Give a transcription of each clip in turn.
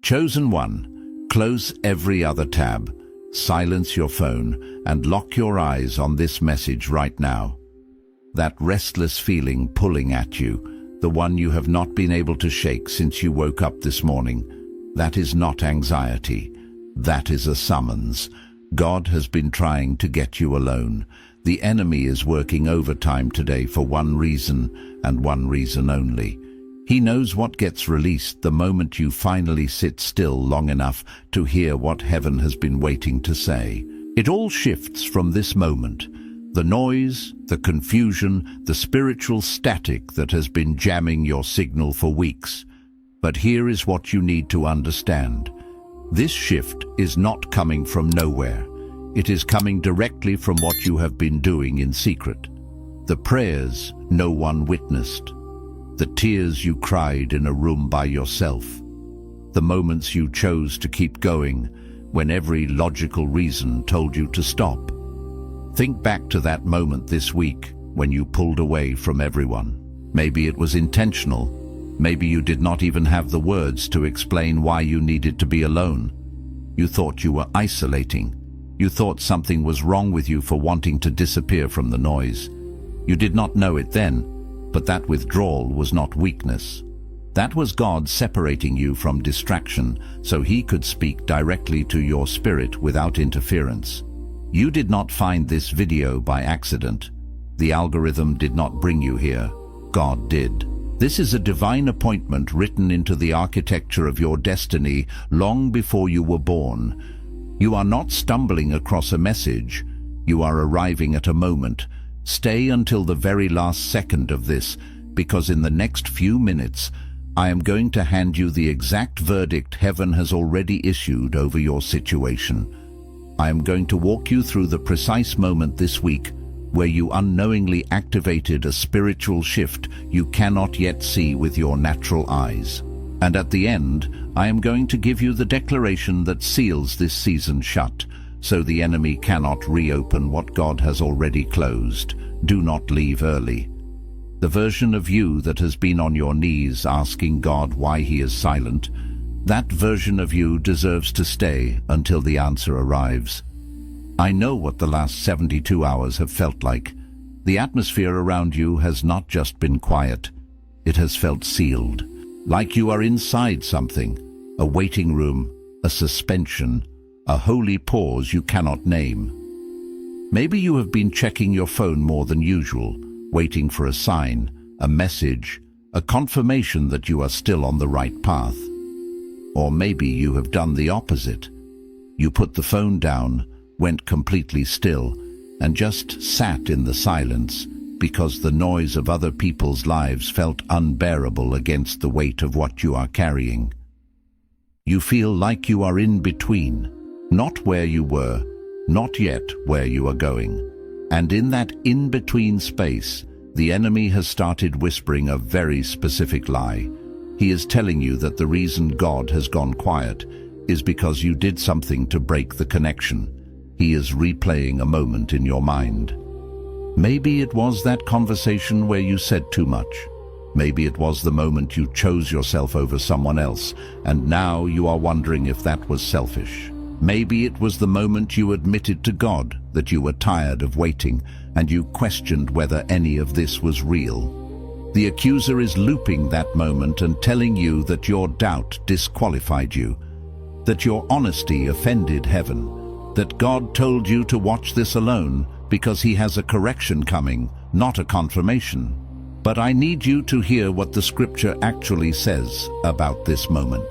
Chosen one, close every other tab, silence your phone, and lock your eyes on this message right now. That restless feeling pulling at you, the one you have not been able to shake since you woke up this morning, that is not anxiety. That is a summons. God has been trying to get you alone. The enemy is working overtime today for one reason, and one reason only. He knows what gets released the moment you finally sit still long enough to hear what heaven has been waiting to say. It all shifts from this moment. The noise, the confusion, the spiritual static that has been jamming your signal for weeks. But here is what you need to understand. This shift is not coming from nowhere. It is coming directly from what you have been doing in secret. The prayers no one witnessed. The tears you cried in a room by yourself. The moments you chose to keep going when every logical reason told you to stop. Think back to that moment this week when you pulled away from everyone. Maybe it was intentional. Maybe you did not even have the words to explain why you needed to be alone. You thought you were isolating. You thought something was wrong with you for wanting to disappear from the noise. You did not know it then, but that withdrawal was not weakness. That was God separating you from distraction so He could speak directly to your spirit without interference. You did not find this video by accident. The algorithm did not bring you here. God did. This is a divine appointment written into the architecture of your destiny long before you were born. You are not stumbling across a message. You are arriving at a moment. Stay until the very last second of this, because in the next few minutes, I am going to hand you the exact verdict heaven has already issued over your situation. I am going to walk you through the precise moment this week where you unknowingly activated a spiritual shift you cannot yet see with your natural eyes. And at the end, I am going to give you the declaration that seals this season shut, so the enemy cannot reopen what God has already closed. Do not leave early. The version of you that has been on your knees asking God why He is silent, that version of you deserves to stay until the answer arrives. I know what the last 72 hours have felt like. The atmosphere around you has not just been quiet. It has felt sealed, like you are inside something, a waiting room, a suspension, a holy pause you cannot name. Maybe you have been checking your phone more than usual, waiting for a sign, a message, a confirmation that you are still on the right path. Or maybe you have done the opposite. You put the phone down, went completely still, and just sat in the silence because the noise of other people's lives felt unbearable against the weight of what you are carrying. You feel like you are in between, not where you were, not yet where you are going. And in that in-between space, the enemy has started whispering a very specific lie. He is telling you that the reason God has gone quiet is because you did something to break the connection. He is replaying a moment in your mind. Maybe it was that conversation where you said too much. Maybe it was the moment you chose yourself over someone else, and now you are wondering if that was selfish. Maybe it was the moment you admitted to God that you were tired of waiting, and you questioned whether any of this was real. The accuser is looping that moment and telling you that your doubt disqualified you, that your honesty offended heaven, that God told you to watch this alone because He has a correction coming, not a confirmation. But I need you to hear what the scripture actually says about this moment.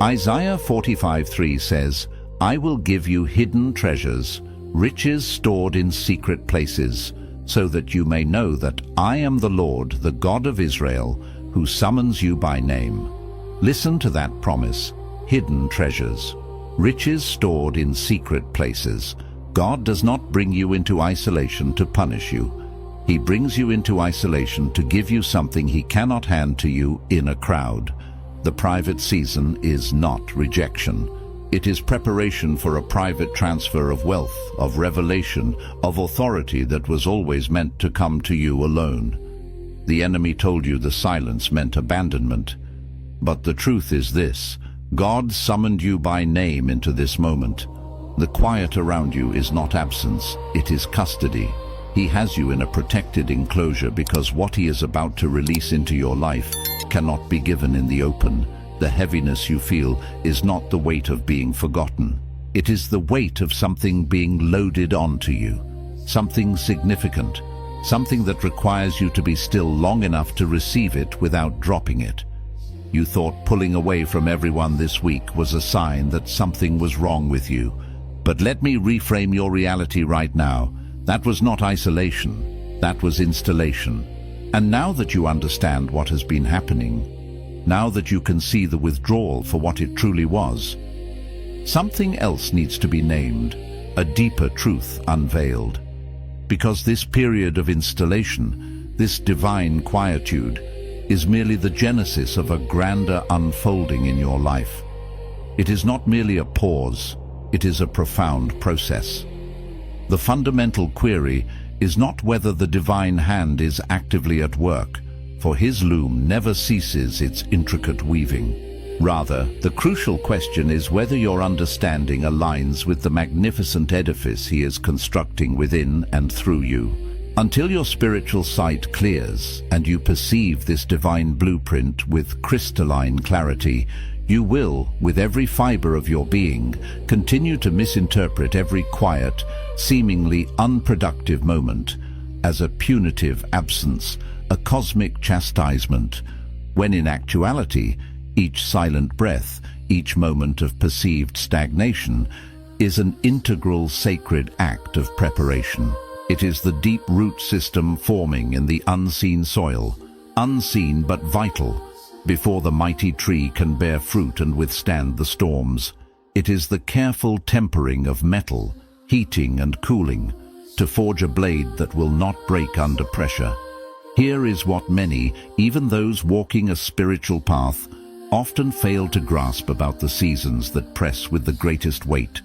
Isaiah 45:3 says, I will give you hidden treasures, riches stored in secret places, so that you may know that I am the Lord, the God of Israel, who summons you by name. Listen to that promise, hidden treasures. Riches stored in secret places. God does not bring you into isolation to punish you. He brings you into isolation to give you something He cannot hand to you in a crowd. The private season is not rejection. It is preparation for a private transfer of wealth, of revelation, of authority that was always meant to come to you alone. The enemy told you the silence meant abandonment. But the truth is this: God summoned you by name into this moment. The quiet around you is not absence, it is custody. He has you in a protected enclosure because what he is about to release into your life cannot be given in the open. The heaviness you feel is not the weight of being forgotten. It is the weight of something being loaded onto you, something significant, something that requires you to be still long enough to receive it without dropping it. You thought pulling away from everyone this week was a sign that something was wrong with you. But let me reframe your reality right now. That was not isolation, that was installation. And now that you understand what has been happening, now that you can see the withdrawal for what it truly was, something else needs to be named, a deeper truth unveiled. Because this period of installation, this divine quietude, is merely the genesis of a grander unfolding in your life. It is not merely a pause, it is a profound process. The fundamental query is not whether the divine hand is actively at work, for his loom never ceases its intricate weaving. Rather, the crucial question is whether your understanding aligns with the magnificent edifice he is constructing within and through you. Until your spiritual sight clears and you perceive this divine blueprint with crystalline clarity, you will, with every fiber of your being, continue to misinterpret every quiet, seemingly unproductive moment as a punitive absence, a cosmic chastisement, when in actuality, each silent breath, each moment of perceived stagnation, is an integral sacred act of preparation. It is the deep root system forming in the unseen soil, unseen but vital, before the mighty tree can bear fruit and withstand the storms. It is the careful tempering of metal, heating and cooling, to forge a blade that will not break under pressure. Here is what many, even those walking a spiritual path, often fail to grasp about the seasons that press with the greatest weight,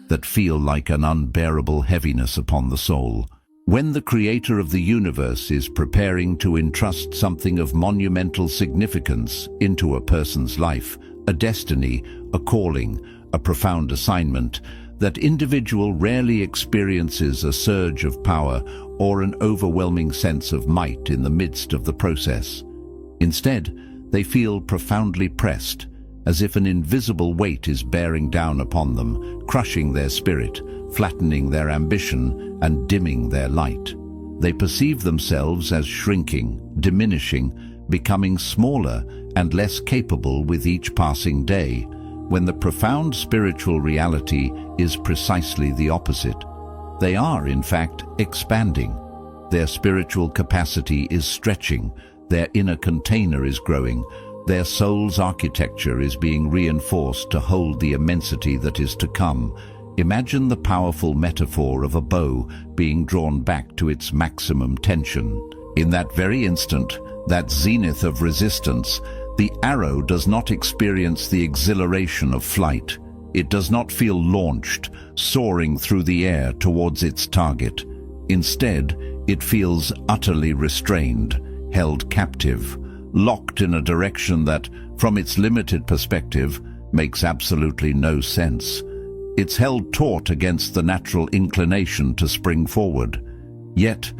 that feel like an unbearable heaviness upon the soul. When the Creator of the universe is preparing to entrust something of monumental significance into a person's life, a destiny, a calling, a profound assignment, that individual rarely experiences a surge of power or an overwhelming sense of might in the midst of the process. Instead, they feel profoundly pressed, as if an invisible weight is bearing down upon them, crushing their spirit, flattening their ambition, and dimming their light. They perceive themselves as shrinking, diminishing, becoming smaller and less capable with each passing day, when the profound spiritual reality is precisely the opposite. They are, in fact, expanding. Their spiritual capacity is stretching, their inner container is growing, their soul's architecture is being reinforced to hold the immensity that is to come. Imagine the powerful metaphor of a bow being drawn back to its maximum tension. In that very instant, that zenith of resistance, the arrow does not experience the exhilaration of flight. It does not feel launched, soaring through the air towards its target. Instead, it feels utterly restrained, held captive, locked in a direction that, from its limited perspective, makes absolutely no sense. It's held taut against the natural inclination to spring forward. Yet,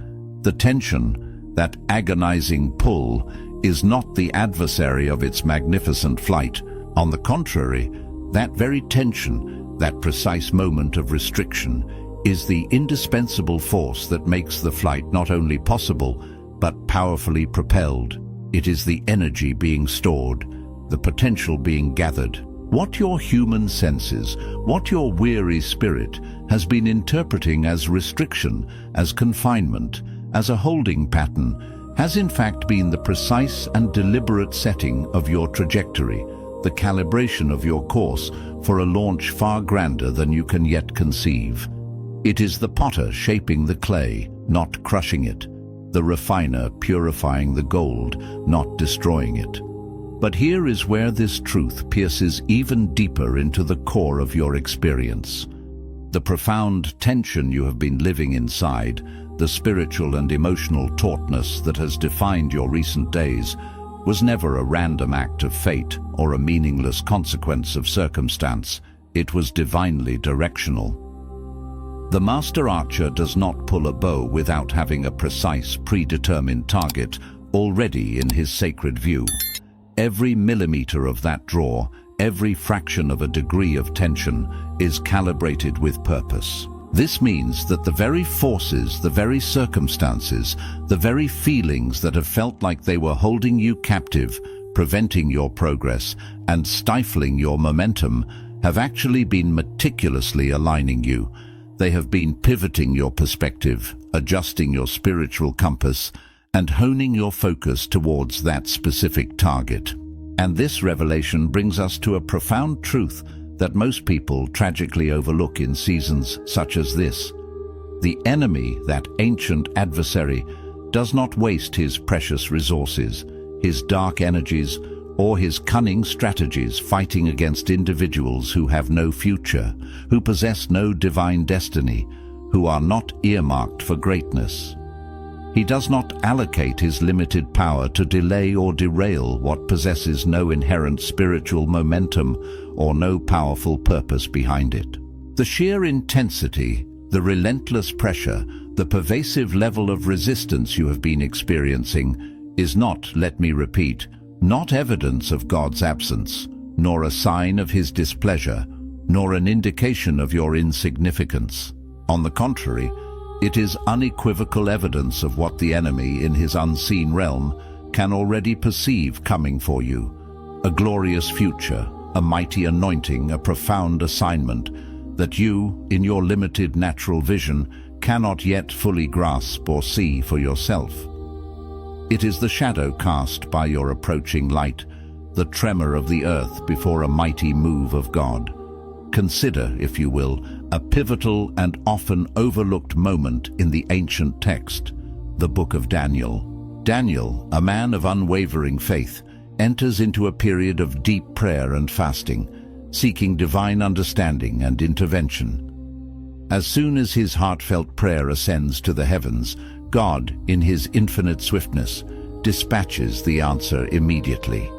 the tension, that agonizing pull, is not the adversary of its magnificent flight. On the contrary, that very tension, that precise moment of restriction, is the indispensable force that makes the flight not only possible, but powerfully propelled. It is the energy being stored, the potential being gathered. What your human senses, what your weary spirit has been interpreting as restriction, as confinement, as a holding pattern, has in fact been the precise and deliberate setting of your trajectory, the calibration of your course for a launch far grander than you can yet conceive. It is the potter shaping the clay, not crushing it, the refiner purifying the gold, not destroying it. But here is where this truth pierces even deeper into the core of your experience. The profound tension you have been living inside, the spiritual and emotional tautness that has defined your recent days, was never a random act of fate or a meaningless consequence of circumstance. It was divinely directional. The master archer does not pull a bow without having a precise, predetermined target already in his sacred view. Every millimeter of that draw, every fraction of a degree of tension, is calibrated with purpose. This means that the very forces, the very circumstances, the very feelings that have felt like they were holding you captive, preventing your progress, and stifling your momentum, have actually been meticulously aligning you. They have been pivoting your perspective, adjusting your spiritual compass, and honing your focus towards that specific target. And this revelation brings us to a profound truth that most people tragically overlook in seasons such as this. The enemy, that ancient adversary, does not waste his precious resources, his dark energies, or his cunning strategies fighting against individuals who have no future, who possess no divine destiny, who are not earmarked for greatness. He does not allocate his limited power to delay or derail what possesses no inherent spiritual momentum or no powerful purpose behind it. The sheer intensity, the relentless pressure, the pervasive level of resistance you have been experiencing is not, let me repeat, not evidence of God's absence, nor a sign of his displeasure, nor an indication of your insignificance. On the contrary, it is unequivocal evidence of what the enemy in his unseen realm can already perceive coming for you. A glorious future, a mighty anointing, a profound assignment that you, in your limited natural vision, cannot yet fully grasp or see for yourself. It is the shadow cast by your approaching light, the tremor of the earth before a mighty move of God. Consider, if you will, a pivotal and often overlooked moment in the ancient text, the book of Daniel. Daniel, a man of unwavering faith, enters into a period of deep prayer and fasting, seeking divine understanding and intervention. As soon as his heartfelt prayer ascends to the heavens, God, in his infinite swiftness, dispatches the answer immediately.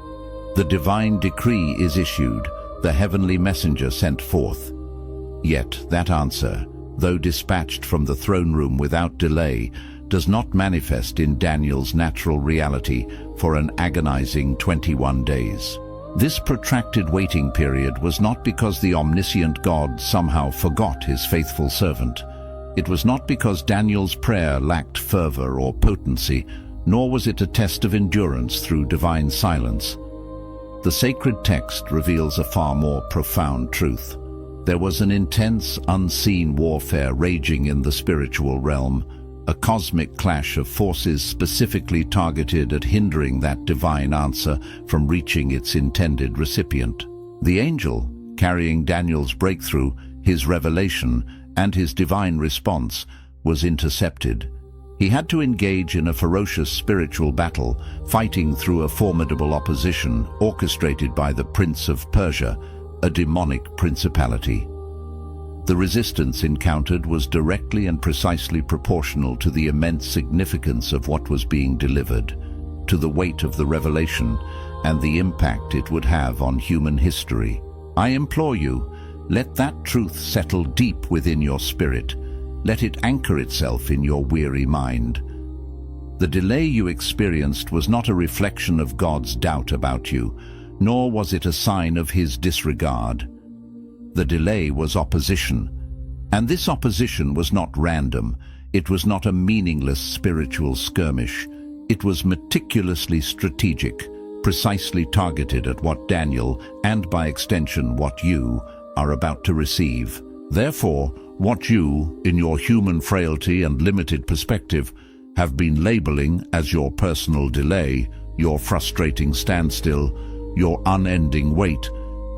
The divine decree is issued, the heavenly messenger sent forth. Yet that answer, though dispatched from the throne room without delay, does not manifest in Daniel's natural reality for an agonizing 21 days. This protracted waiting period was not because the omniscient God somehow forgot his faithful servant. It was not because Daniel's prayer lacked fervor or potency, nor was it a test of endurance through divine silence. The sacred text reveals a far more profound truth. There was an intense, unseen warfare raging in the spiritual realm, a cosmic clash of forces specifically targeted at hindering that divine answer from reaching its intended recipient. The angel, carrying Daniel's breakthrough, his revelation, and his divine response, was intercepted. He had to engage in a ferocious spiritual battle, fighting through a formidable opposition orchestrated by the Prince of Persia, a demonic principality. The resistance encountered was directly and precisely proportional to the immense significance of what was being delivered, to the weight of the revelation, and the impact it would have on human history. I implore you, let that truth settle deep within your spirit. Let it anchor itself in your weary mind. The delay you experienced was not a reflection of God's doubt about you, nor was it a sign of his disregard. The delay was opposition, and this opposition was not random. It was not a meaningless spiritual skirmish. It was meticulously strategic, precisely targeted at what Daniel, and by extension what you, are about to receive. Therefore, what you, in your human frailty and limited perspective, have been labeling as your personal delay, your frustrating standstill, your unending wait,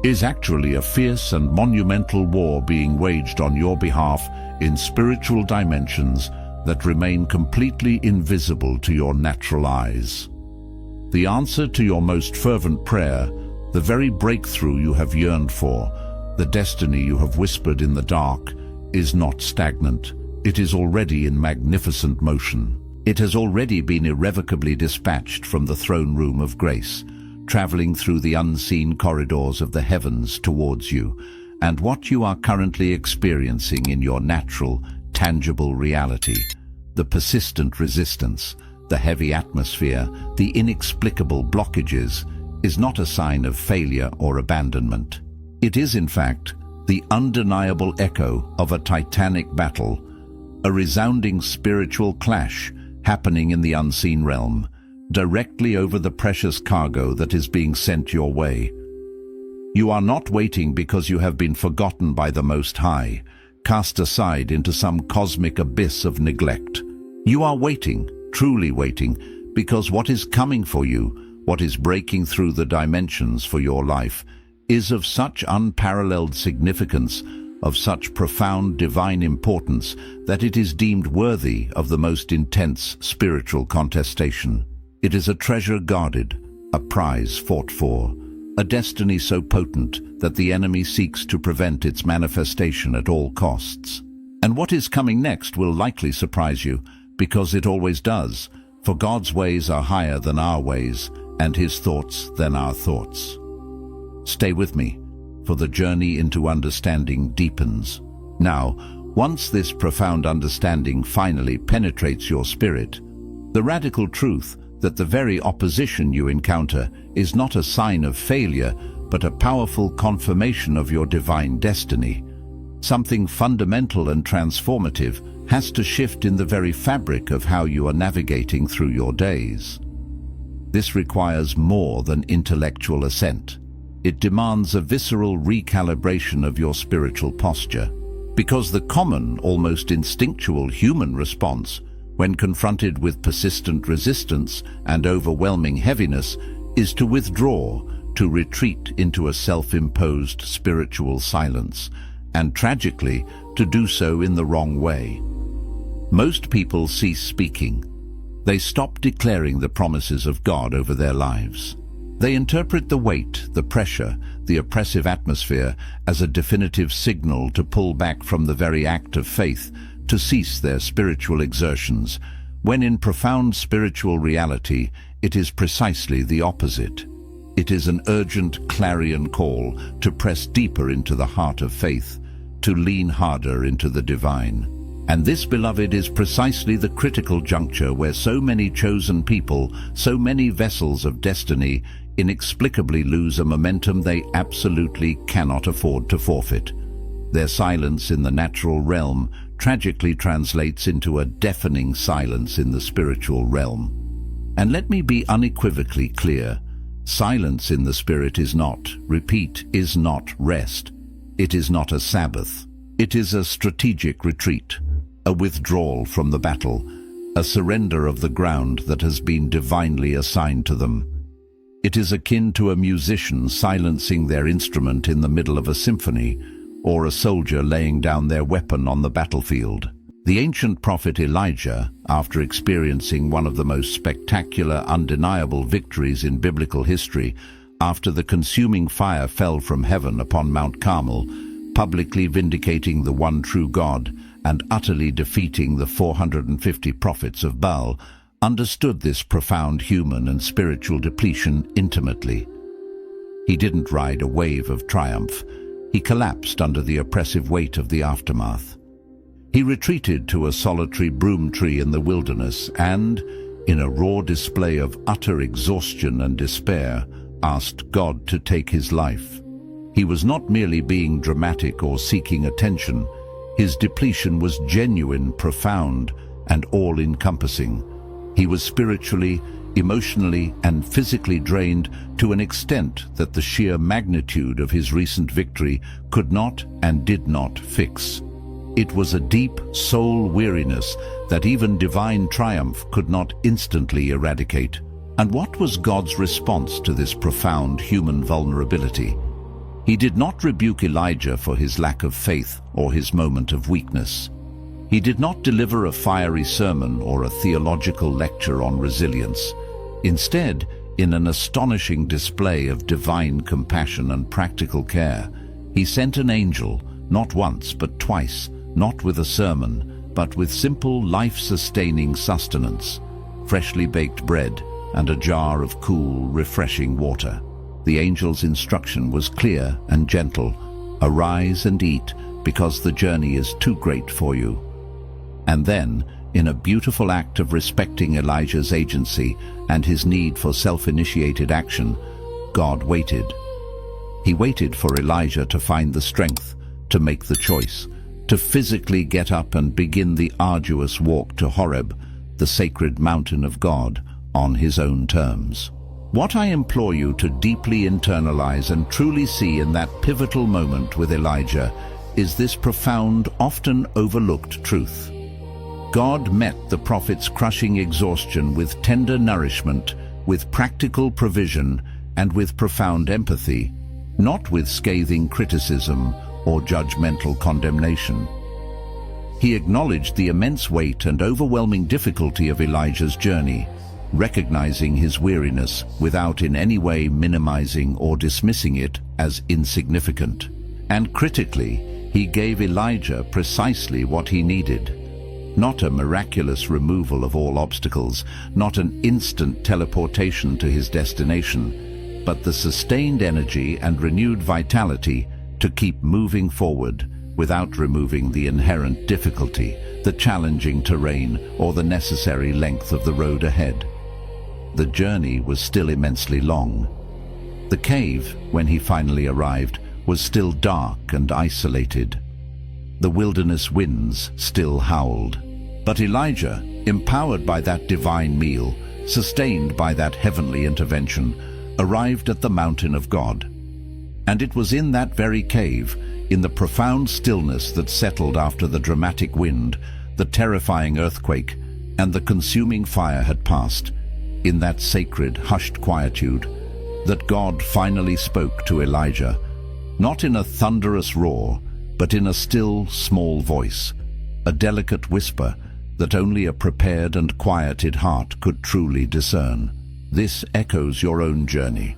is actually a fierce and monumental war being waged on your behalf in spiritual dimensions that remain completely invisible to your natural eyes. The answer to your most fervent prayer, the very breakthrough you have yearned for, the destiny you have whispered in the dark, is not stagnant. It is already in magnificent motion. It has already been irrevocably dispatched from the throne room of grace, traveling through the unseen corridors of the heavens towards you, and what you are currently experiencing in your natural, tangible reality, the persistent resistance, the heavy atmosphere, the inexplicable blockages, is not a sign of failure or abandonment. It is, in fact, the undeniable echo of a titanic battle, a resounding spiritual clash happening in the unseen realm, directly over the precious cargo that is being sent your way. You are not waiting because you have been forgotten by the Most High, cast aside into some cosmic abyss of neglect. You are waiting, truly waiting, because what is coming for you, what is breaking through the dimensions for your life, is of such unparalleled significance, of such profound divine importance, that it is deemed worthy of the most intense spiritual contestation. It is a treasure guarded, a prize fought for, a destiny so potent that the enemy seeks to prevent its manifestation at all costs. And what is coming next will likely surprise you, because it always does, for God's ways are higher than our ways, and His thoughts than our thoughts. Stay with me, for the journey into understanding deepens. Now, once this profound understanding finally penetrates your spirit, the radical truth that the very opposition you encounter is not a sign of failure, but a powerful confirmation of your divine destiny. Something fundamental and transformative has to shift in the very fabric of how you are navigating through your days. This requires more than intellectual assent. It demands a visceral recalibration of your spiritual posture, because the common, almost instinctual human response, when confronted with persistent resistance and overwhelming heaviness, is to withdraw, to retreat into a self-imposed spiritual silence, and tragically, to do so in the wrong way. Most people cease speaking. They stop declaring the promises of God over their lives. They interpret the weight, the pressure, the oppressive atmosphere as a definitive signal to pull back from the very act of faith, to cease their spiritual exertions, when in profound spiritual reality it is precisely the opposite. It is an urgent clarion call to press deeper into the heart of faith, to lean harder into the divine. And this, beloved, is precisely the critical juncture where so many chosen people, so many vessels of destiny, inexplicably lose a momentum they absolutely cannot afford to forfeit. Their silence in the natural realm tragically translates into a deafening silence in the spiritual realm. And let me be unequivocally clear, silence in the spirit is not, repeat, is not rest. It is not a Sabbath. It is a strategic retreat, a withdrawal from the battle, a surrender of the ground that has been divinely assigned to them. It is akin to a musician silencing their instrument in the middle of a symphony, or a soldier laying down their weapon on the battlefield. The ancient prophet Elijah, after experiencing one of the most spectacular, undeniable victories in biblical history, after the consuming fire fell from heaven upon Mount Carmel, publicly vindicating the one true God and utterly defeating the 450 prophets of Baal, understood this profound human and spiritual depletion intimately. He didn't ride a wave of triumph. He collapsed under the oppressive weight of the aftermath. He retreated to a solitary broom tree in the wilderness and, in a raw display of utter exhaustion and despair, asked God to take his life. He was not merely being dramatic or seeking attention. His depletion was genuine, profound, and all-encompassing. He was spiritually, emotionally, and physically drained to an extent that the sheer magnitude of his recent victory could not and did not fix. It was a deep soul weariness that even divine triumph could not instantly eradicate. And what was God's response to this profound human vulnerability? He did not rebuke Elijah for his lack of faith or his moment of weakness. He did not deliver a fiery sermon or a theological lecture on resilience. Instead, in an astonishing display of divine compassion and practical care, he sent an angel, not once but twice, not with a sermon, but with simple, life-sustaining sustenance, freshly baked bread and a jar of cool, refreshing water. The angel's instruction was clear and gentle: "Arise and eat, because the journey is too great for you." And then, in a beautiful act of respecting Elijah's agency and his need for self-initiated action, God waited. He waited for Elijah to find the strength to make the choice, to physically get up and begin the arduous walk to Horeb, the sacred mountain of God, on his own terms. What I implore you to deeply internalize and truly see in that pivotal moment with Elijah is this profound, often overlooked truth. God met the prophet's crushing exhaustion with tender nourishment, with practical provision, and with profound empathy, not with scathing criticism or judgmental condemnation. He acknowledged the immense weight and overwhelming difficulty of Elijah's journey, recognizing his weariness without in any way minimizing or dismissing it as insignificant. And critically, he gave Elijah precisely what he needed. Not a miraculous removal of all obstacles, not an instant teleportation to his destination, but the sustained energy and renewed vitality to keep moving forward without removing the inherent difficulty, the challenging terrain, or the necessary length of the road ahead. The journey was still immensely long. The cave, when he finally arrived, was still dark and isolated. The wilderness winds still howled. But Elijah, empowered by that divine meal, sustained by that heavenly intervention, arrived at the mountain of God. And it was in that very cave, in the profound stillness that settled after the dramatic wind, the terrifying earthquake, and the consuming fire had passed, in that sacred, hushed quietude, that God finally spoke to Elijah, not in a thunderous roar, but in a still, small voice, a delicate whisper that only a prepared and quieted heart could truly discern. This echoes your own journey.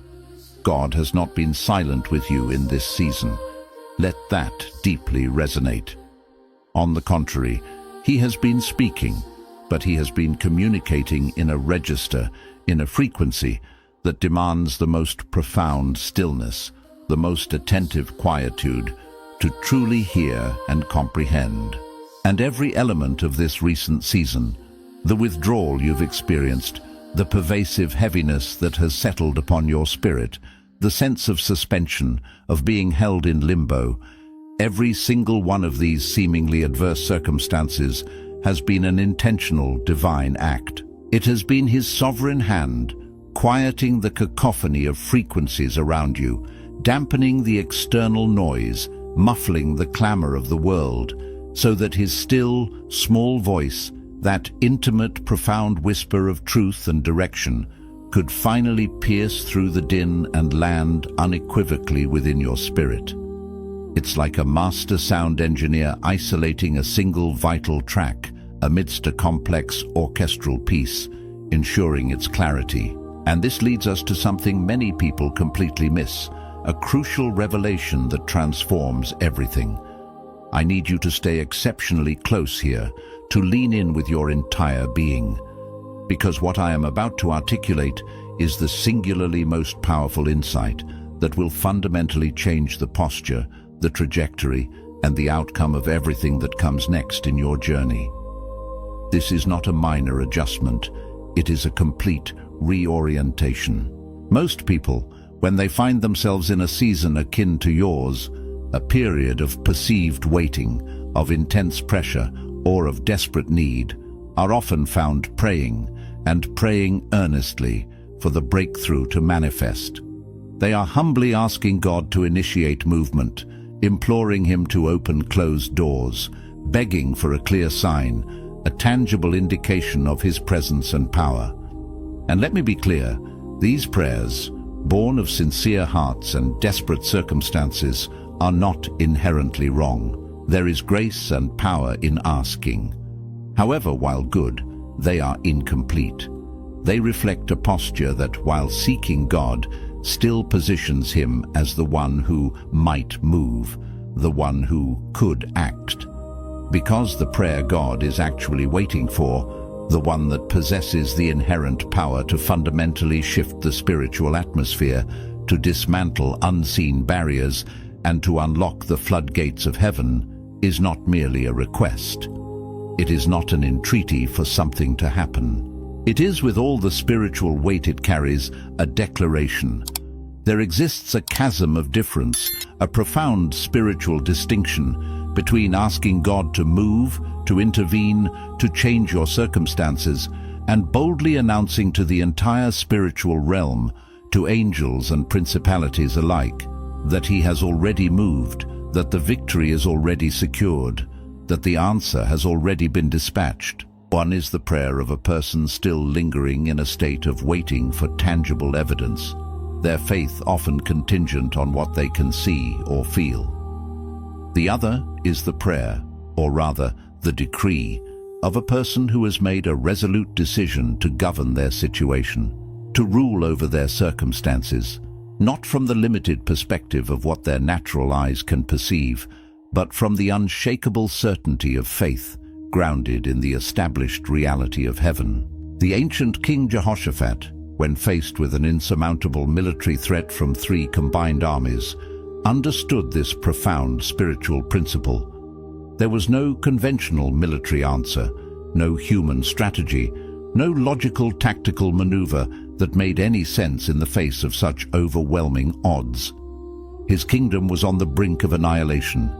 God has not been silent with you in this season. Let that deeply resonate. On the contrary, he has been speaking, but he has been communicating in a register, in a frequency that demands the most profound stillness, the most attentive quietude, to truly hear and comprehend. And every element of this recent season, the withdrawal you've experienced, the pervasive heaviness that has settled upon your spirit, the sense of suspension, of being held in limbo, every single one of these seemingly adverse circumstances has been an intentional divine act. It has been his sovereign hand, quieting the cacophony of frequencies around you, dampening the external noise, muffling the clamor of the world, so that his still, small voice, that intimate, profound whisper of truth and direction, could finally pierce through the din and land unequivocally within your spirit. It's like a master sound engineer isolating a single vital track amidst a complex orchestral piece, ensuring its clarity. And this leads us to something many people completely miss, a crucial revelation that transforms everything. I need you to stay exceptionally close here, to lean in with your entire being, because what I am about to articulate is the singularly most powerful insight that will fundamentally change the posture, the trajectory, and the outcome of everything that comes next in your journey. This is not a minor adjustment, it is a complete reorientation. Most people, when they find themselves in a season akin to yours, a period of perceived waiting, of intense pressure, or of desperate need, are often found praying, and praying earnestly, for the breakthrough to manifest. They are humbly asking God to initiate movement, imploring him to open closed doors, begging for a clear sign, a tangible indication of his presence and power. And let me be clear, these prayers, born of sincere hearts and desperate circumstances, are not inherently wrong. There is grace and power in asking. However, while good, they are incomplete. They reflect a posture that, while seeking God, still positions him as the one who might move, the one who could act. Because the prayer God is actually waiting for, the one that possesses the inherent power to fundamentally shift the spiritual atmosphere, to dismantle unseen barriers, and to unlock the floodgates of heaven, is not merely a request. It is not an entreaty for something to happen. It is, with all the spiritual weight it carries, a declaration. There exists a chasm of difference, a profound spiritual distinction between asking God to move, to intervene, to change your circumstances, and boldly announcing to the entire spiritual realm, to angels and principalities alike, that He has already moved, that the victory is already secured, that the answer has already been dispatched. One is the prayer of a person still lingering in a state of waiting for tangible evidence, their faith often contingent on what they can see or feel. The other is the prayer, or rather the decree, of a person who has made a resolute decision to govern their situation, to rule over their circumstances, not from the limited perspective of what their natural eyes can perceive, but from the unshakable certainty of faith, grounded in the established reality of heaven. The ancient King Jehoshaphat, when faced with an insurmountable military threat from 3 combined armies, understood this profound spiritual principle. There was no conventional military answer, no human strategy, no logical tactical maneuver that made any sense in the face of such overwhelming odds. His kingdom was on the brink of annihilation.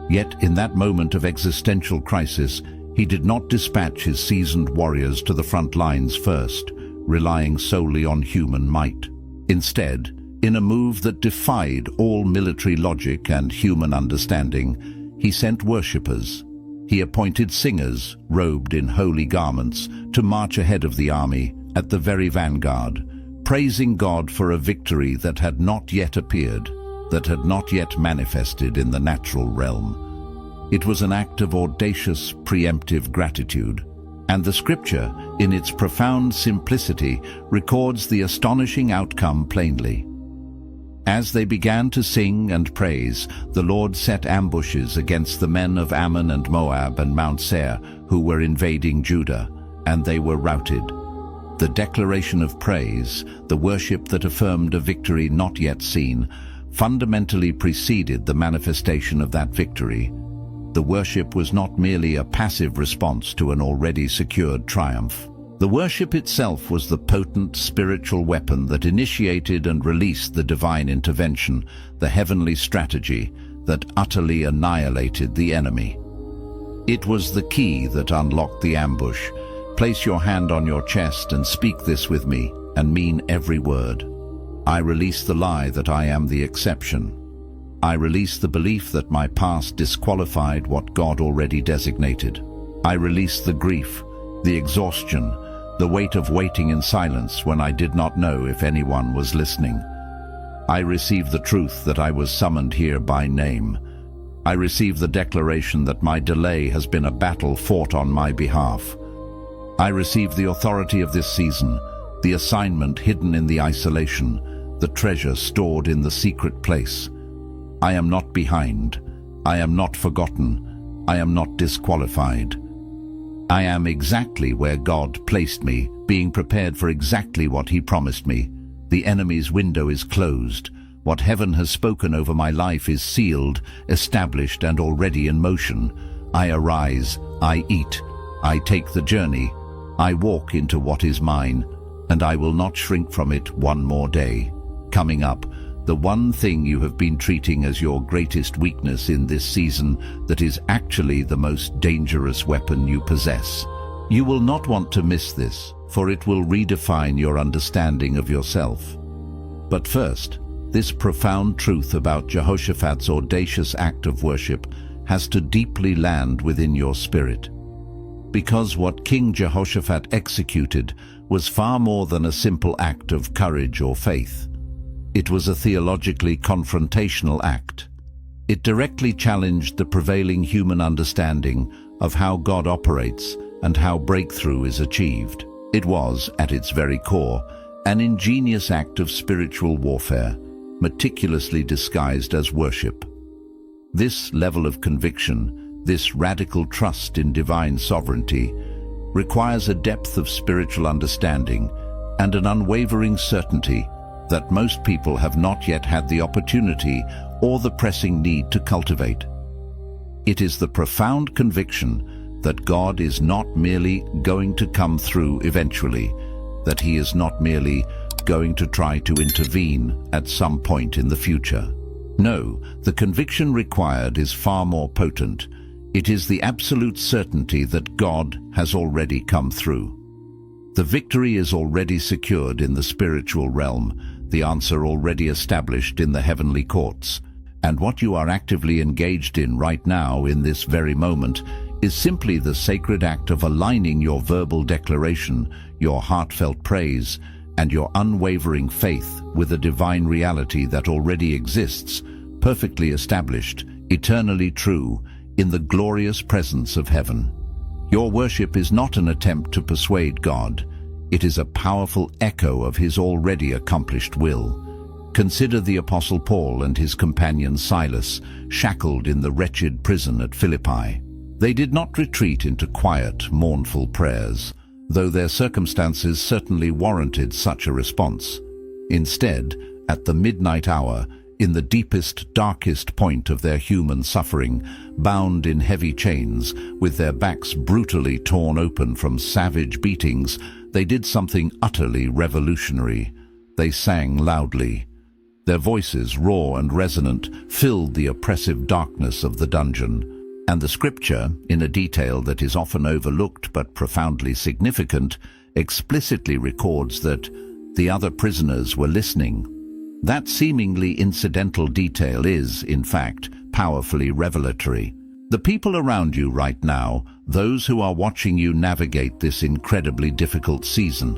Yet in that moment of existential crisis, he did not dispatch his seasoned warriors to the front lines first, relying solely on human might. Instead, in a move that defied all military logic and human understanding, he sent worshippers. He appointed singers, robed in holy garments, to march ahead of the army, at the very vanguard, praising God for a victory that had not yet appeared, that had not yet manifested in the natural realm. It was an act of audacious, preemptive gratitude, and the scripture, in its profound simplicity, records the astonishing outcome plainly. As they began to sing and praise, the Lord set ambushes against the men of Ammon and Moab and Mount Seir, who were invading Judah, and they were routed. The declaration of praise, the worship that affirmed a victory not yet seen, fundamentally preceded the manifestation of that victory. The worship was not merely a passive response to an already secured triumph. The worship itself was the potent spiritual weapon that initiated and released the divine intervention, the heavenly strategy that utterly annihilated the enemy. It was the key that unlocked the ambush. Place your hand on your chest and speak this with me, and mean every word. I release the lie that I am the exception. I release the belief that my past disqualified what God already designated. I release the grief, the exhaustion, the weight of waiting in silence when I did not know if anyone was listening. I receive the truth that I was summoned here by name. I receive the declaration that my delay has been a battle fought on my behalf. I receive the authority of this season, the assignment hidden in the isolation, the treasure stored in the secret place. I am not behind. I am not forgotten. I am not disqualified. I am exactly where God placed me, being prepared for exactly what He promised me. The enemy's window is closed. What heaven has spoken over my life is sealed, established, and already in motion. I arise, I eat, I take the journey, I walk into what is mine, and I will not shrink from it one more day. Coming up, the one thing you have been treating as your greatest weakness in this season that is actually the most dangerous weapon you possess. You will not want to miss this, for it will redefine your understanding of yourself. But first, this profound truth about Jehoshaphat's audacious act of worship has to deeply land within your spirit. Because what King Jehoshaphat executed was far more than a simple act of courage or faith. It was a theologically confrontational act. It directly challenged the prevailing human understanding of how God operates and how breakthrough is achieved. It was, at its very core, an ingenious act of spiritual warfare, meticulously disguised as worship. This level of conviction, This radical trust in divine sovereignty requires a depth of spiritual understanding and an unwavering certainty that most people have not yet had the opportunity or the pressing need to cultivate. It is the profound conviction that God is not merely going to come through eventually, that He is not merely going to try to intervene at some point in the future. No, the conviction required is far more potent. It is the absolute certainty that God has already come through. The victory is already secured in the spiritual realm, the answer already established in the heavenly courts. And what you are actively engaged in right now, in this very moment, is simply the sacred act of aligning your verbal declaration, your heartfelt praise, and your unwavering faith with a divine reality that already exists, perfectly established, eternally true, in the glorious presence of heaven. Your worship is not an attempt to persuade God. It is a powerful echo of His already accomplished will. Consider the Apostle Paul and his companion Silas, shackled in the wretched prison at Philippi. They did not retreat into quiet, mournful prayers, though their circumstances certainly warranted such a response. Instead, at the midnight hour, in the deepest, darkest point of their human suffering, bound in heavy chains, with their backs brutally torn open from savage beatings, they did something utterly revolutionary. They sang loudly. Their voices, raw and resonant, filled the oppressive darkness of the dungeon. And the scripture, in a detail that is often overlooked but profoundly significant, explicitly records that the other prisoners were listening. That seemingly incidental detail is, in fact, powerfully revelatory. The people around you right now, those who are watching you navigate this incredibly difficult season,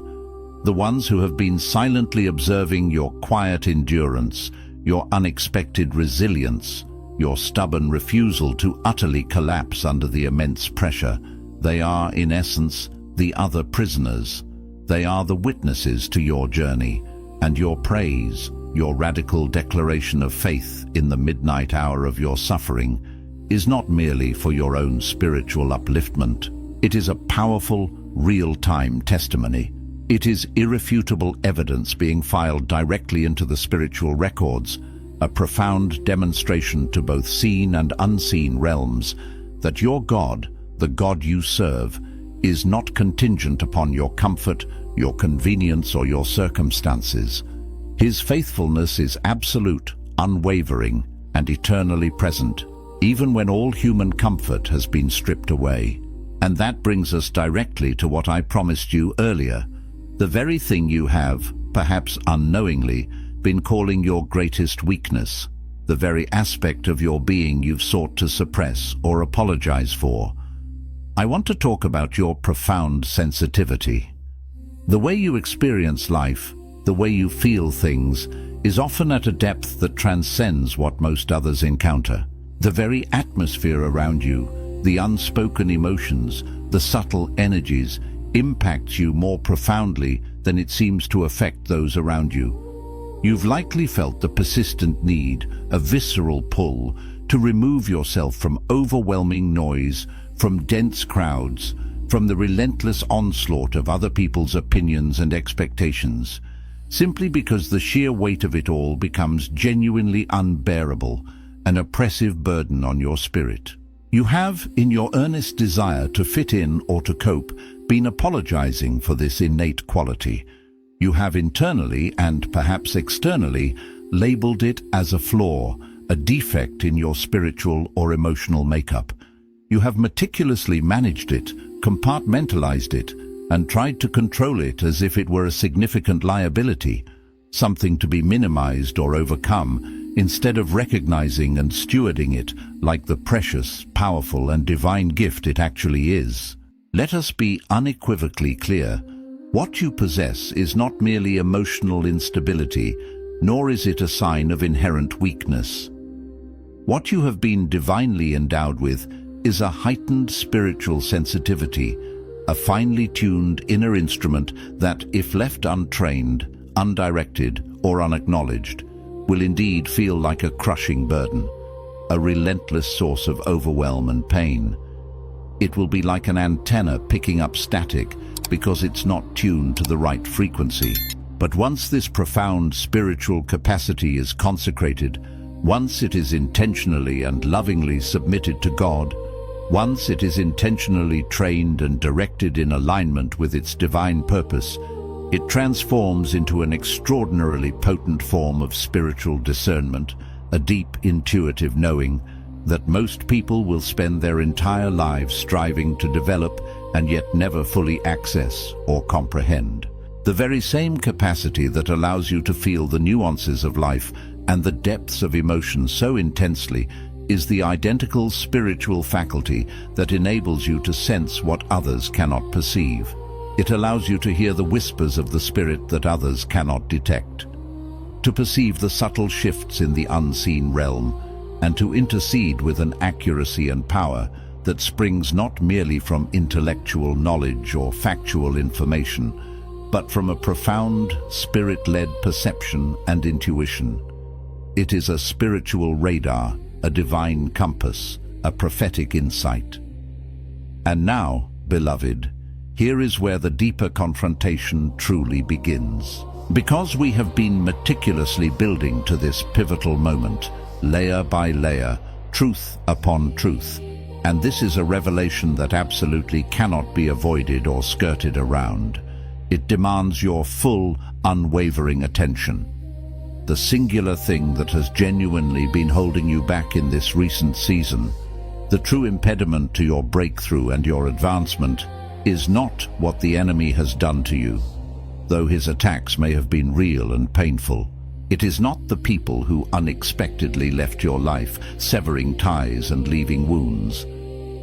the ones who have been silently observing your quiet endurance, your unexpected resilience, your stubborn refusal to utterly collapse under the immense pressure, they are, in essence, the other prisoners. They are the witnesses to your journey, and your praise, your radical declaration of faith in the midnight hour of your suffering, is not merely for your own spiritual upliftment. It is a powerful, real-time testimony. It is irrefutable evidence being filed directly into the spiritual records, a profound demonstration to both seen and unseen realms that your God, the God you serve, is not contingent upon your comfort, your convenience, or your circumstances. His faithfulness is absolute, unwavering, and eternally present, even when all human comfort has been stripped away. And that brings us directly to what I promised you earlier. The very thing you have, perhaps unknowingly, been calling your greatest weakness, the very aspect of your being you've sought to suppress or apologize for. I want to talk about your profound sensitivity. The way you experience life, the way you feel things, is often at a depth that transcends what most others encounter. The very atmosphere around you, the unspoken emotions, the subtle energies, impacts you more profoundly than it seems to affect those around you. You've likely felt the persistent need, a visceral pull, to remove yourself from overwhelming noise, from dense crowds, from the relentless onslaught of other people's opinions and expectations, simply because the sheer weight of it all becomes genuinely unbearable, an oppressive burden on your spirit. You have, in your earnest desire to fit in or to cope, been apologizing for this innate quality. You have internally and perhaps externally labeled it as a flaw, a defect in your spiritual or emotional makeup. You have meticulously managed it, compartmentalized it, and tried to control it as if it were a significant liability, something to be minimized or overcome, instead of recognizing and stewarding it like the precious, powerful, and divine gift it actually is. Let us be unequivocally clear. What you possess is not merely emotional instability, nor is it a sign of inherent weakness. What you have been divinely endowed with is a heightened spiritual sensitivity, a finely tuned inner instrument that, if left untrained, undirected, or unacknowledged, will indeed feel like a crushing burden. a relentless source of overwhelm and pain. It will be like an antenna picking up static because it's not tuned to the right frequency. But once this profound spiritual capacity is consecrated, once it is intentionally and lovingly submitted to God, once it is intentionally trained and directed in alignment with its divine purpose, it transforms into an extraordinarily potent form of spiritual discernment, a deep intuitive knowing that most people will spend their entire lives striving to develop and yet never fully access or comprehend. The very same capacity that allows you to feel the nuances of life and the depths of emotion so intensely is the identical spiritual faculty that enables you to sense what others cannot perceive. It allows you to hear the whispers of the spirit that others cannot detect, to perceive the subtle shifts in the unseen realm, and to intercede with an accuracy and power that springs not merely from intellectual knowledge or factual information, but from a profound spirit-led perception and intuition. It is a spiritual radar, a divine compass, a prophetic insight. And now, beloved, here is where the deeper confrontation truly begins. Because we have been meticulously building to this pivotal moment, layer by layer, truth upon truth, and this is a revelation that absolutely cannot be avoided or skirted around. It demands your full, unwavering attention. The singular thing that has genuinely been holding you back in this recent season, the true impediment to your breakthrough and your advancement, is not what the enemy has done to you, though his attacks may have been real and painful. It is not the people who unexpectedly left your life, severing ties and leaving wounds.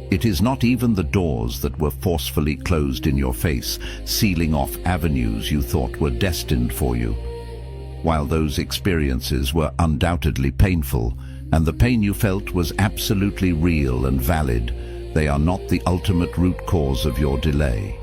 It is not even the doors that were forcefully closed in your face, sealing off avenues you thought were destined for you. While those experiences were undoubtedly painful, and the pain you felt was absolutely real and valid, they are not the ultimate root cause of your delay.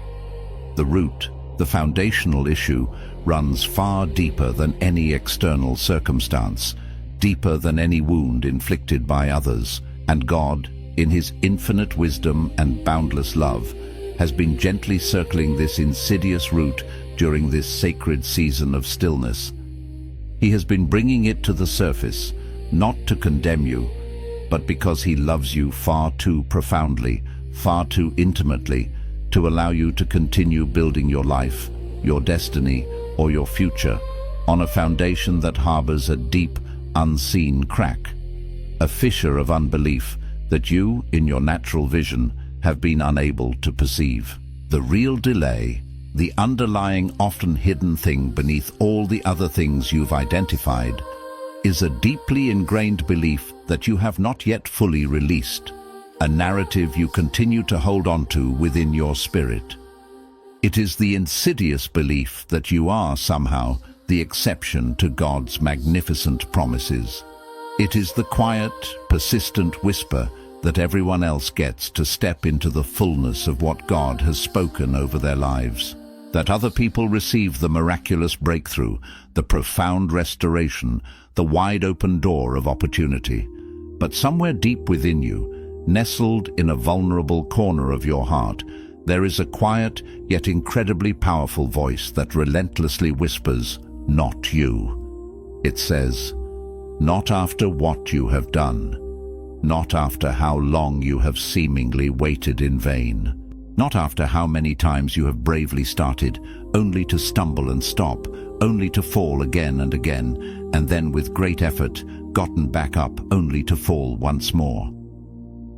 The root, the foundational issue, runs far deeper than any external circumstance, deeper than any wound inflicted by others, and God, in his infinite wisdom and boundless love, has been gently circling this insidious root during this sacred season of stillness. He has been bringing it to the surface, not to condemn you, but because he loves you far too profoundly, far too intimately, to allow you to continue building your life, your destiny, or your future on a foundation that harbors a deep, unseen crack, a fissure of unbelief that you, in your natural vision, have been unable to perceive. The real delay, the underlying, often hidden thing beneath all the other things you've identified, is a deeply ingrained belief that you have not yet fully released, a narrative you continue to hold on to within your spirit. It is the insidious belief that you are somehow the exception to God's magnificent promises. It is the quiet, persistent whisper that everyone else gets to step into the fullness of what God has spoken over their lives. That other people receive the miraculous breakthrough, the profound restoration, the wide-open door of opportunity. But somewhere deep within you, nestled in a vulnerable corner of your heart, there is a quiet yet incredibly powerful voice that relentlessly whispers, "Not you." It says, "Not after what you have done. Not after how long you have seemingly waited in vain. Not after how many times you have bravely started, only to stumble and stop, only to fall again and again, and then with great effort gotten back up only to fall once more."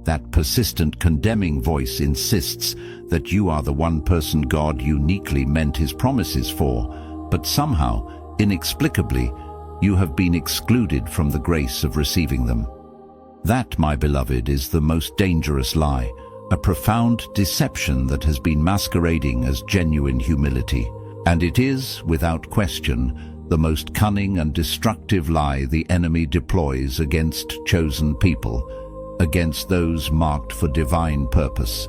That persistent condemning voice insists that you are the one person God uniquely meant his promises for, but somehow, inexplicably, you have been excluded from the grace of receiving them. That, my beloved, is the most dangerous lie, a profound deception that has been masquerading as genuine humility. And it is, without question, the most cunning and destructive lie the enemy deploys against chosen people, against those marked for divine purpose.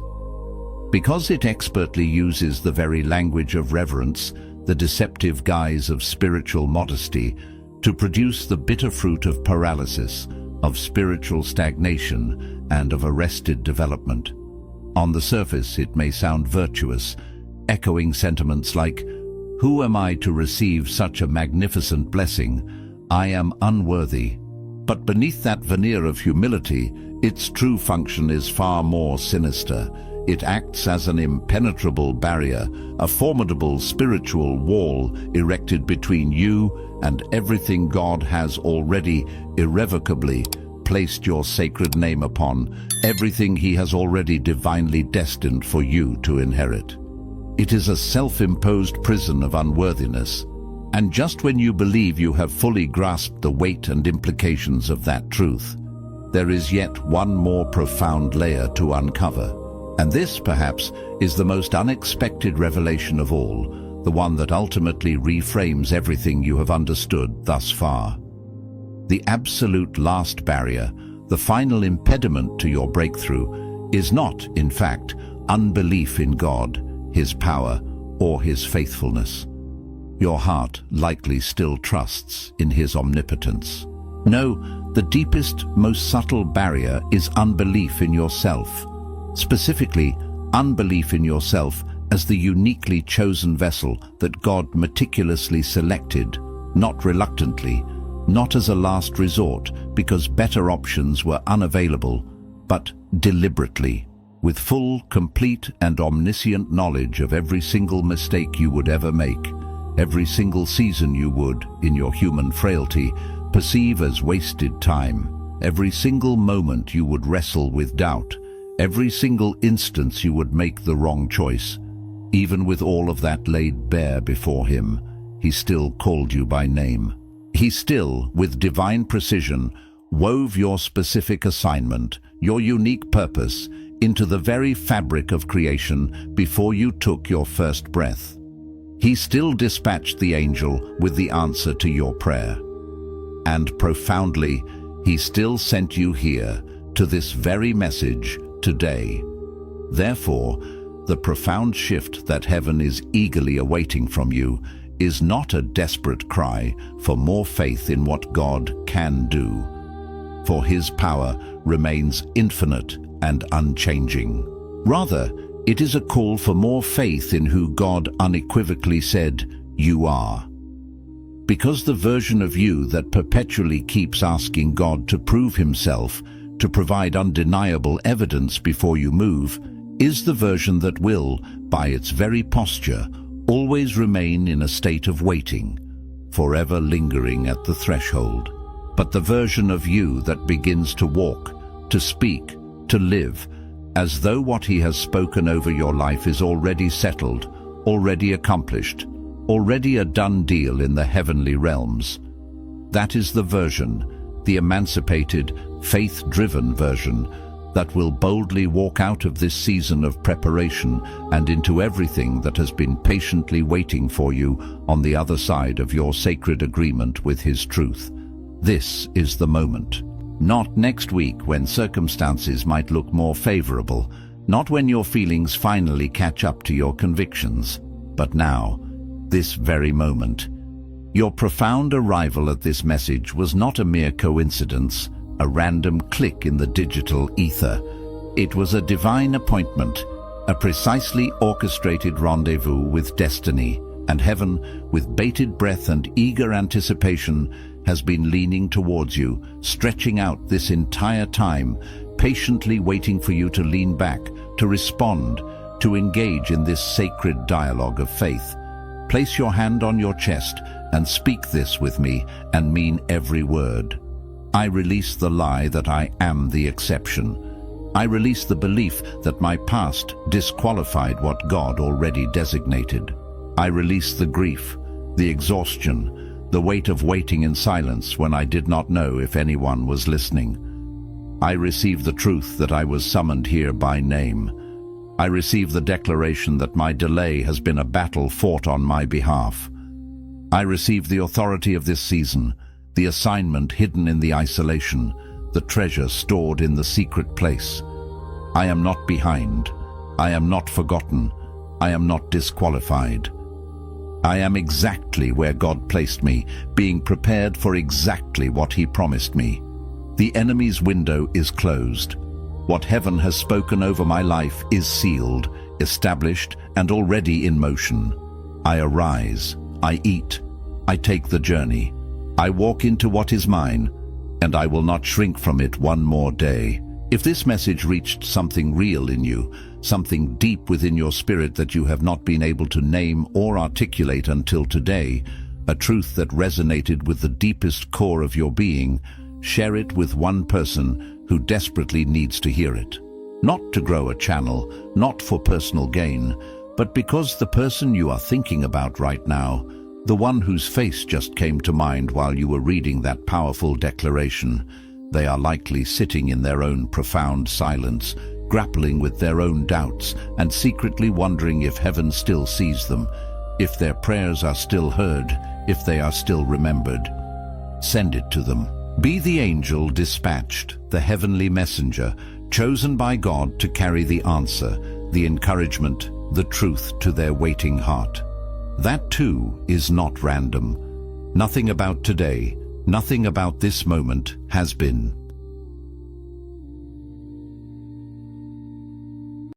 Because it expertly uses the very language of reverence, the deceptive guise of spiritual modesty, to produce the bitter fruit of paralysis, of spiritual stagnation, and of arrested development. On the surface, it may sound virtuous, echoing sentiments like, "Who am I to receive such a magnificent blessing? I am unworthy." But beneath that veneer of humility, its true function is far more sinister. It acts as an impenetrable barrier, a formidable spiritual wall erected between you and everything God has already irrevocably placed your sacred name upon, everything He has already divinely destined for you to inherit. It is a self-imposed prison of unworthiness, and just when you believe you have fully grasped the weight and implications of that truth, there is yet one more profound layer to uncover. And this, perhaps, is the most unexpected revelation of all, the one that ultimately reframes everything you have understood thus far. The absolute last barrier, the final impediment to your breakthrough, is not, in fact, unbelief in God, His power, or His faithfulness. Your heart likely still trusts in His omnipotence. No, the deepest, most subtle barrier is unbelief in yourself. Specifically, unbelief in yourself as the uniquely chosen vessel that God meticulously selected, not reluctantly, not as a last resort because better options were unavailable, but deliberately, with full, complete, and omniscient knowledge of every single mistake you would ever make, every single season you would, in your human frailty, perceive as wasted time, every single moment you would wrestle with doubt, every single instance you would make the wrong choice. Even with all of that laid bare before Him, He still called you by name. He still, with divine precision, wove your specific assignment, your unique purpose, into the very fabric of creation before you took your first breath. He still dispatched the angel with the answer to your prayer. And profoundly, He still sent you here, to this very message, today. Therefore, the profound shift that heaven is eagerly awaiting from you is not a desperate cry for more faith in what God can do, for His power remains infinite and unchanging. Rather, it is a call for more faith in who God unequivocally said, "You are." Because the version of you that perpetually keeps asking God to prove Himself, to provide undeniable evidence before you move, is the version that will, by its very posture, always remain in a state of waiting, forever lingering at the threshold. But the version of you that begins to walk, to speak, to live, as though what He has spoken over your life is already settled, already accomplished, already a done deal in the heavenly realms. That is the version, the emancipated, faith-driven version, that will boldly walk out of this season of preparation and into everything that has been patiently waiting for you on the other side of your sacred agreement with His truth. This is the moment. Not next week when circumstances might look more favorable, not when your feelings finally catch up to your convictions, but now, this very moment. Your profound arrival at this message was not a mere coincidence, a random click in the digital ether. It was a divine appointment, a precisely orchestrated rendezvous with destiny, and heaven, with bated breath and eager anticipation, has been leaning towards you, stretching out this entire time, patiently waiting for you to lean back, to respond, to engage in this sacred dialogue of faith. Place your hand on your chest and speak this with me and mean every word. I release the lie that I am the exception. I release the belief that my past disqualified what God already designated. I release the grief, the exhaustion, the weight of waiting in silence when I did not know if anyone was listening. I receive the truth that I was summoned here by name. I receive the declaration that my delay has been a battle fought on my behalf. I receive the authority of this season, the assignment hidden in the isolation, the treasure stored in the secret place. I am not behind. I am not forgotten. I am not disqualified. I am exactly where God placed me, being prepared for exactly what He promised me. The enemy's window is closed. What heaven has spoken over my life is sealed, established, and already in motion. I arise, I eat, I take the journey. I walk into what is mine, and I will not shrink from it one more day. If this message reached something real in you, something deep within your spirit that you have not been able to name or articulate until today, a truth that resonated with the deepest core of your being, share it with one person who desperately needs to hear it. Not to grow a channel, not for personal gain, but because the person you are thinking about right now, the one whose face just came to mind while you were reading that powerful declaration, they are likely sitting in their own profound silence, grappling with their own doubts and secretly wondering if heaven still sees them, if their prayers are still heard, if they are still remembered. Send it to them. Be the angel dispatched, the heavenly messenger, chosen by God to carry the answer, the encouragement, the truth to their waiting heart. That too is not random. Nothing about today, nothing about this moment has been.